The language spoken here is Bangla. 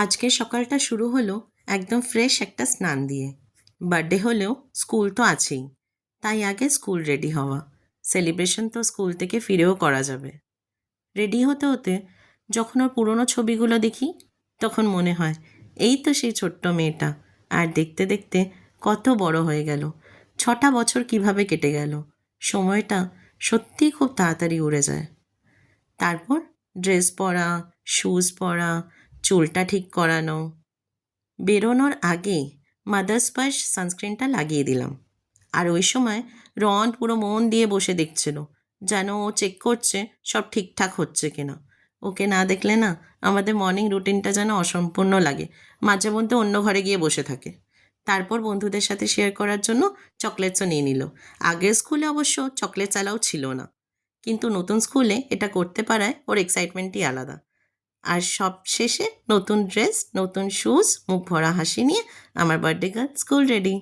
আজকের সকালটা শুরু হলো একদম ফ্রেশ একটা স্নান দিয়ে। বার্থডে হলেও স্কুল তো আছেই, তাই আগে স্কুল রেডি হওয়া। সেলিব্রেশন তো স্কুল থেকে ফিরেও করা যাবে। রেডি হতে হতে যখন ওর পুরনো ছবিগুলো দেখি, তখন মনে হয় এই তো সেই ছোট্ট মেয়েটা। আর দেখতে দেখতে কত বড় হয়ে গেল। 6টা বছর কিভাবে কেটে গেল, সময়টা সত্যিই খুব তাড়াতাড়ি উড়ে যায়। তারপর ড্রেস পরা, শুজ পরা, চুলটা ঠিক করানো। বেরোনোর আগে মাদার স্পার্শ সানস্ক্রিনটা লাগিয়ে দিলাম। আর ওই সময় রন পুরো মন দিয়ে বসে দেখছিল, যেন ও চেক করছে সব ঠিকঠাক হচ্ছে কিনা। ওকে না দেখলে না আমাদের মর্নিং রুটিনটা যেন অসম্পূর্ণ লাগে। মাঝে মধ্যে অন্য ঘরে গিয়ে বসে থাকে। তারপর বন্ধুদের সাথে শেয়ার করার জন্য চকলেটসও নিয়ে নিল। আগের স্কুলে অবশ্য চকলেটস অ্যালাউ ছিল না, কিন্তু নতুন স্কুলে এটা করতে পারায় ওর এক্সাইটমেন্টই আলাদা। আর সব শেষে নতুন ড্রেস, নতুন শুজ, মুখ ভরা হাসি নিয়ে আমার বার্থডে গার্ল স্কুল রেডি।